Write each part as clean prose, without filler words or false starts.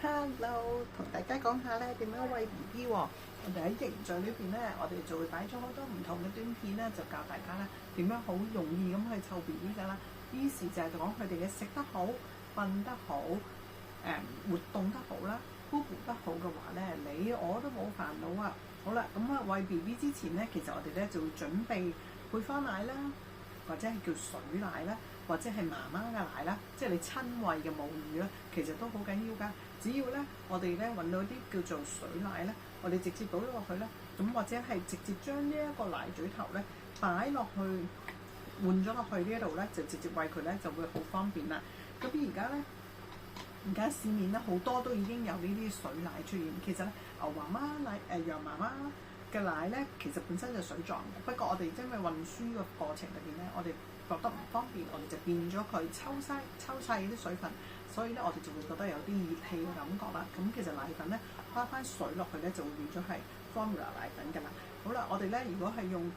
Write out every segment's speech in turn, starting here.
Hello，同大家講下咧點樣餵 BB 喎。我哋喺營聚裏邊咧，我哋就會擺咗好多唔同嘅短片咧，就教大家咧點樣好容易咁去湊 BB 噶啦。於是就係講佢哋嘅食得好、瞓得好、活動得好啦、呼呼得好嘅話咧，你我都冇煩惱啊。好啦，咁啊餵 BB 之前咧，其實我哋咧就會準備配方奶啦，或者係叫水奶啦，或者係媽媽嘅奶啦，即係你親餵嘅母乳啦，其實都好緊要㗎。只要咧我哋咧揾到啲叫做水奶咧，我哋直接倒咗落去咧，咁或者係直接將呢一個奶嘴頭咧擺落去換咗落去呢一度咧，就直接餵佢咧就會好方便啦。咁而家市面咧好多都已經有呢啲水奶出現。其實咧牛媽媽奶、羊媽媽嘅奶咧，其實本身就水狀嘅。不過我哋因為運輸嘅過程裏邊咧，我哋覺得唔方便，我哋就變咗佢抽晒啲水分，所以咧我哋就會覺得有啲熱氣嘅感覺啦。咁其實奶粉咧加翻水落去咧，就會變咗係 formula 奶粉㗎啦。好啦，我哋咧如果係用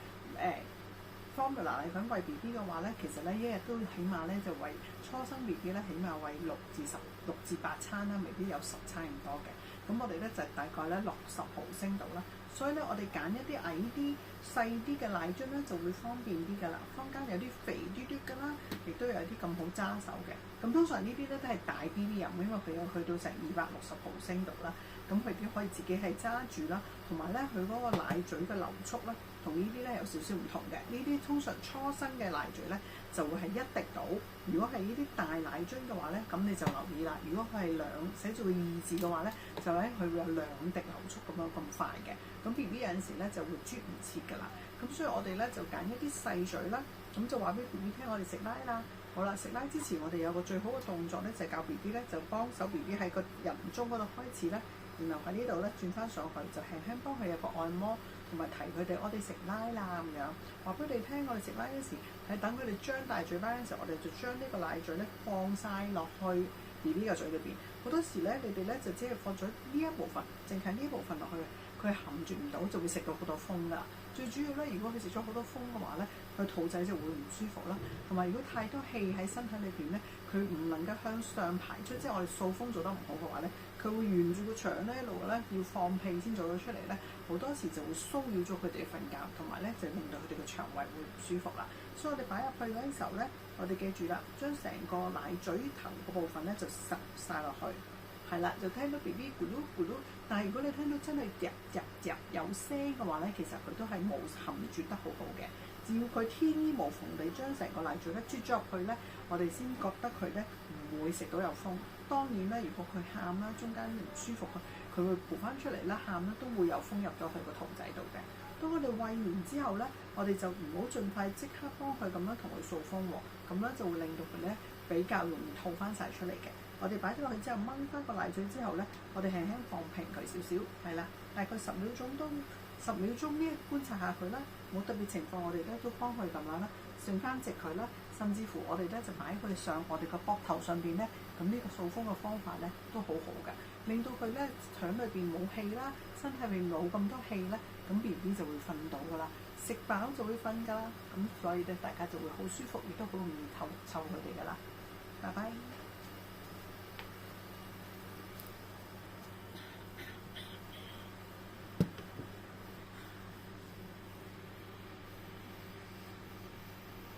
formula 奶粉餵 BB 嘅話咧，其實咧一日都起碼咧就餵初生 BB 咧，起碼餵6至8餐啦，未必有10餐咁多嘅。咁我哋咧就大概咧60毫升度啦。所以咧我哋揀一啲矮啲、細啲嘅奶樽咧就會方便啲㗎啦。坊間有啲肥嘟嘟㗎啦，亦都有啲咁好揸手嘅。咁通常呢啲咧都係大 BB 飲，因為佢有去到成260毫升度啦。咁佢都可以自己係揸住啦，同埋咧佢嗰個奶嘴嘅流速咧，同呢啲咧有少少唔同嘅。呢啲通常初生嘅奶嘴咧就會係1滴到。如果係呢啲大奶樽嘅話咧，咁你就留意啦。如果佢係寫住個2字嘅話咧，就咧佢會有2滴流速咁樣咁快嘅。咁 BB 有陣時咧就會啜唔切㗎啦。咁所以我哋咧就揀一啲細嘴啦，咁就話俾 BB 聽我哋食奶啦。好啦，食奶之前我哋有個最好嘅動作咧，就係教 BB 咧就幫手 BB 喺個人中嗰度開始咧。然後喺呢度咧轉翻上去，就輕輕幫佢有個按摩，同埋提佢哋我哋食奶啦咁樣，話俾佢哋聽我哋食奶嗰時，係等佢哋張大嘴巴嗰時候，我哋就將呢個奶嘴咧放晒落去 BB 嘅嘴裏邊。好多時咧，你哋咧就只係放咗呢一部分，淨係呢部分落去，佢含住唔到，就會食到好多風㗎。最主要咧，如果佢食咗好多風嘅話咧，佢肚仔就會唔舒服啦。同埋如果太多氣喺身體裏邊咧，佢唔能夠向上排出，即係我哋掃風做得唔好嘅話咧，佢會沿住個腸咧一路咧要放屁先做到出嚟咧，好多時就會騷擾咗佢哋瞓覺，同埋咧就令到佢哋嘅腸胃會唔舒服啦。所以我哋擺入去嗰陣時候咧，我哋記住啦，將成個奶嘴頭個部分咧就塞晒落去。係啦，就聽到 BB 咕嚕咕嚕，但係如果你聽到真係夾有聲嘅話咧，其實佢都係冇含住得好好嘅。只要佢天衣無縫地將成個奶嘴咧啜咗入去咧，我哋先覺得佢咧唔會食到有風。當然咧，如果佢喊啦，中間唔舒服，佢會蒲翻出嚟啦，喊啦都會有風入咗去個肚仔度嘅。當我哋餵完之後咧，我哋就唔好盡快即刻幫佢咁樣同佢掃風喎，咁咧就會令到佢咧比較容易吐翻晒出嚟嘅。我哋擺咗落去之後，掹翻個奶嘴之後咧，我哋輕輕放平佢少少，係啦，大概10秒鐘呢觀察下佢啦，冇特別情況，我哋咧都幫佢咁樣啦，順翻直佢啦，甚至乎我哋咧就擺佢上我哋個膊頭上邊咧，咁呢個掃風嘅方法咧都好好嘅，令到佢咧腸裏邊冇氣啦，身體裏邊冇咁多氣咧，咁 BB 就會瞓到㗎啦，食飽就會瞓㗎啦，咁所以咧大家就會好舒服，亦都好容易湊佢哋㗎啦。拜拜。